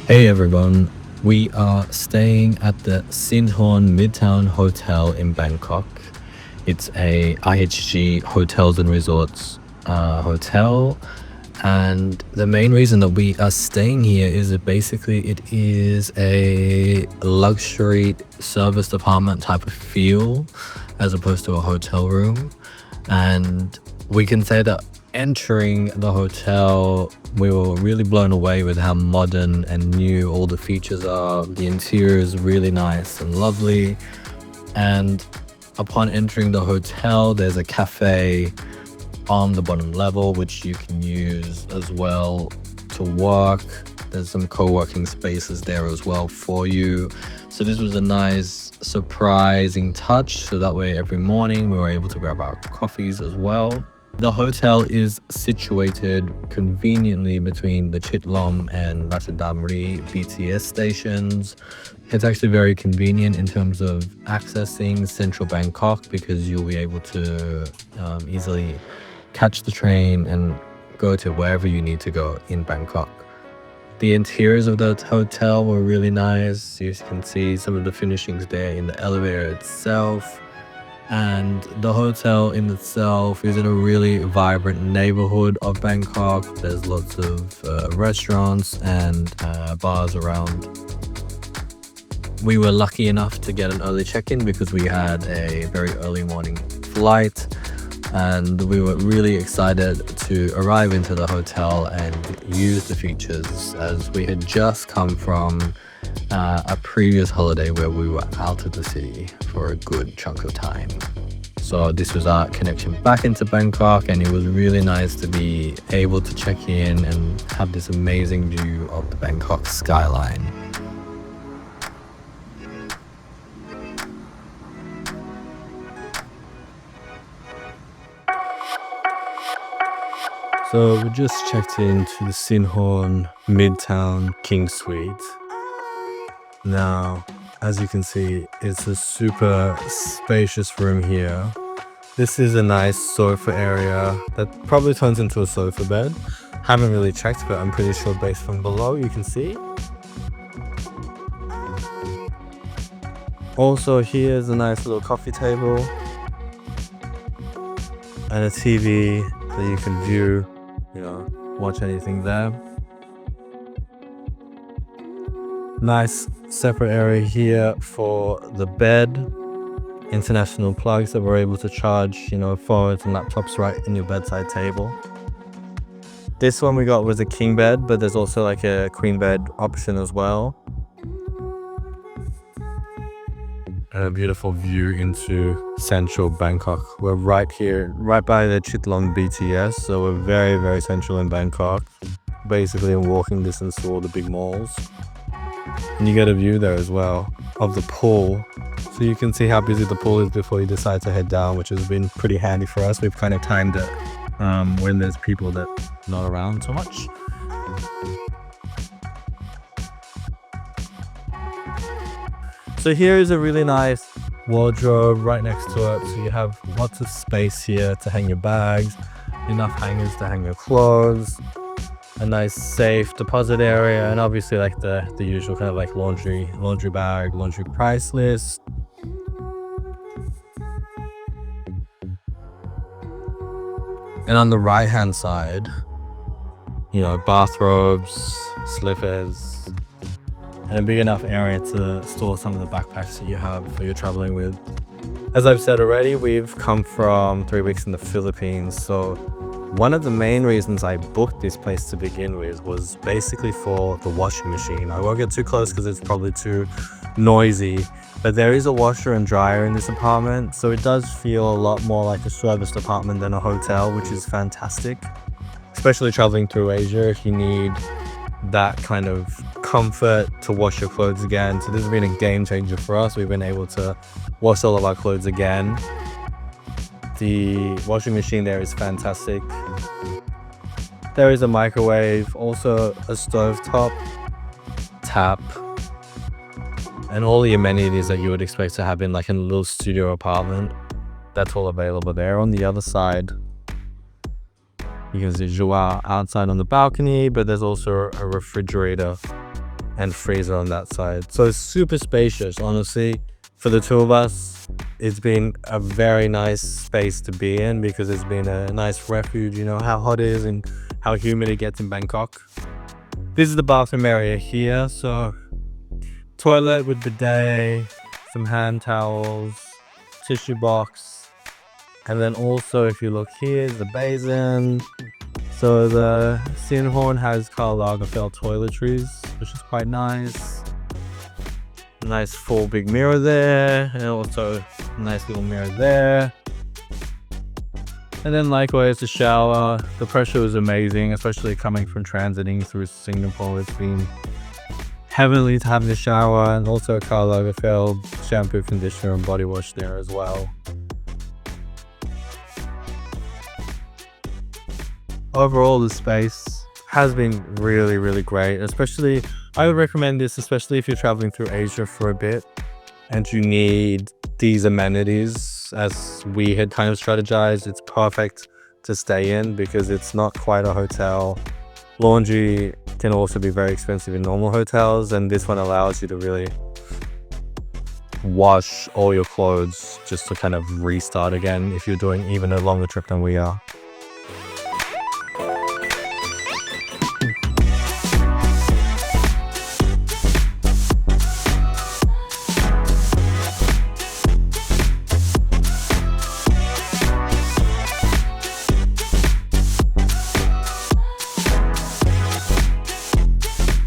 Hey everyone, we are staying at the Sinhorn Midtown Hotel in Bangkok. It's a IHG Hotels and Resorts hotel, and the main reason that we are staying here is that basically it is a luxury serviced apartment type of feel as opposed to a hotel room. And we can say that entering the hotel, we were really blown away with how modern and new all the features are. The interior is really nice and lovely. And upon entering the hotel, there's a cafe on the bottom level, which you can use as well to work. There's some co-working spaces there as well for you. So this was a nice surprising touch. So that way every morning we were able to grab our coffees as well. The hotel is situated conveniently between the Chitlom and Ratchadamri BTS stations. It's actually very convenient in terms of accessing central Bangkok because you'll be able to easily catch the train and go to wherever you need to go in Bangkok. The interiors of the hotel were really nice. You can see some of the finishings there in the elevator itself. And the hotel in itself is in a really vibrant neighborhood of Bangkok. There's lots of restaurants and bars around. We were lucky enough to get an early check-in because we had a very early morning flight, and we were really excited to arrive into the hotel and use the features as we had just come from a previous holiday where we were out of the city for a good chunk of time. So this was our connection back into Bangkok, and it was really nice to be able to check in and have this amazing view of the Bangkok skyline. So we just checked into the Sinhorn Midtown King Suite. Now, as you can see, it's a super spacious room here. This is a nice sofa area that probably turns into a sofa bed. Haven't really checked, but I'm pretty sure based from below you can see. Also, here's a nice little coffee table and a TV that you can view, watch anything there. Nice separate area here for the bed. International plugs that we're able to charge, phones and laptops right in your bedside table. This one we got was a king bed, but there's also like a queen bed option as well. And a beautiful view into central Bangkok. We're right here, right by the Chitlom BTS, so we're very, very central in Bangkok. Basically in walking distance to all the big malls. And you get a view there as well of the pool. So you can see how busy the pool is before you decide to head down, which has been pretty handy for us. We've kind of timed it when there's people that are not around so much. So here is a really nice wardrobe right next to it. So you have lots of space here to hang your bags, enough hangers to hang your clothes, a nice safe deposit area, and obviously like the usual kind of like laundry bag, laundry price list. And on the right hand side, bathrobes, slippers, and a big enough area to store some of the backpacks that you have for your traveling with. As I've said already, we've come from 3 weeks in the Philippines, so one of the main reasons I booked this place to begin with was basically for the washing machine. I won't get too close because it's probably too noisy, but there is a washer and dryer in this apartment, so it does feel a lot more like a serviced apartment than a hotel, which is fantastic. Especially traveling through Asia, if you need that kind of comfort to wash your clothes again. So this has been a game changer for us. We've been able to wash all of our clothes again. The washing machine there is fantastic. There is a microwave, also a stovetop, tap, and all the amenities that you would expect to have in like a little studio apartment. That's all available there. On the other side, you can see Joao outside on the balcony, but there's also a refrigerator and freezer on that side. So it's super spacious, honestly. For the two of us, it's been a very nice space to be in because it's been a nice refuge. You know how hot it is and how humid it gets in Bangkok. This is the bathroom area here. So toilet with bidet, some hand towels, tissue box, and then also if you look here, the basin. So the Sinhorn has Karl Lagerfeld toiletries, which is quite nice. Nice full big mirror there, and also a nice little mirror there. And then likewise the shower. The pressure was amazing, especially coming from transiting through Singapore. It's been heavenly to have the shower, and also a Karl Lagerfeld shampoo, conditioner, and body wash there as well. Overall, the space has been really great. Especially, I would recommend this, especially if you're traveling through Asia for a bit and you need these amenities. As we had kind of strategized, it's perfect to stay in because it's not quite a hotel. Laundry can also be very expensive in normal hotels, and this one allows you to really wash all your clothes just to kind of restart again if you're doing even a longer trip than we are.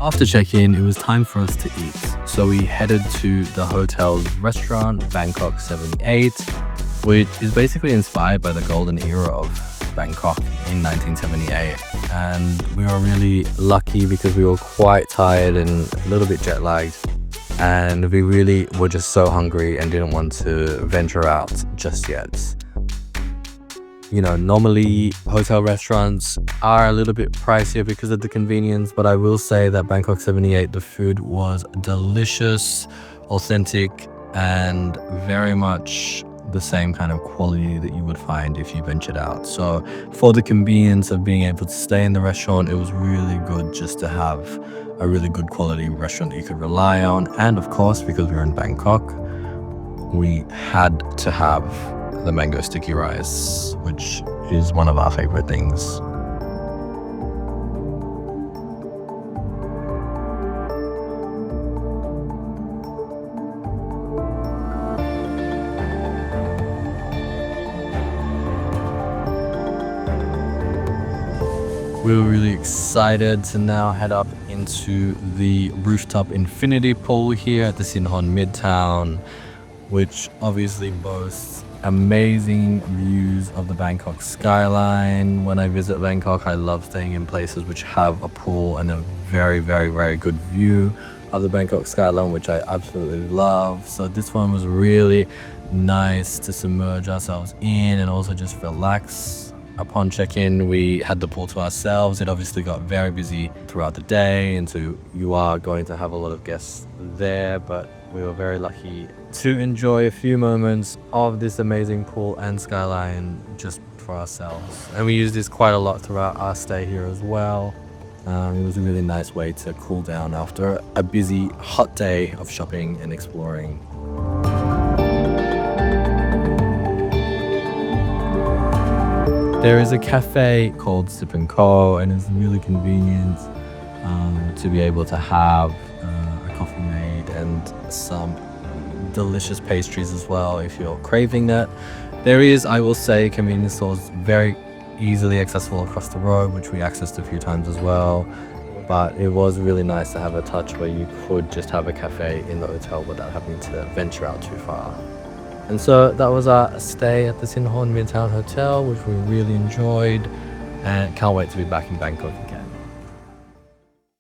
After check-in, it was time for us to eat. So we headed to the hotel's restaurant, Bangkok 78, which is basically inspired by the golden era of Bangkok in 1978. And we were really lucky because we were quite tired and a little bit jet lagged. And we really were just so hungry and didn't want to venture out just yet. You know, normally hotel restaurants are a little bit pricier because of the convenience, but I will say that Bangkok 78, the food was delicious, authentic, and very much the same kind of quality that you would find if you ventured out. So for the convenience of being able to stay in the restaurant, it was really good just to have a really good quality restaurant that you could rely on. And of course, because we were in Bangkok, we had to have the mango sticky rice, which is one of our favorite things. We were really excited to now head up into the rooftop infinity pool here at the Sinhon Midtown, which obviously boasts amazing views of the Bangkok skyline. When I visit Bangkok, I love staying in places which have a pool and a very good view of the Bangkok skyline, which I absolutely love. So this one was really nice to submerge ourselves in and also just relax. Upon check-in, we had the pool to ourselves. It obviously got very busy throughout the day, and so you are going to have a lot of guests there, but we were very lucky to enjoy a few moments of this amazing pool and skyline just for ourselves. And we used this quite a lot throughout our stay here as well. It was a really nice way to cool down after a busy, hot day of shopping and exploring. There is a cafe called Sip & Co, and it's really convenient to be able to have a coffee made and some delicious pastries as well if you're craving that. There is, I will say, convenience stores very easily accessible across the road, which we accessed a few times as well. But it was really nice to have a touch where you could just have a cafe in the hotel without having to venture out too far. And so that was our stay at the Sinhon Midtown Hotel, which we really enjoyed, and can't wait to be back in Bangkok again.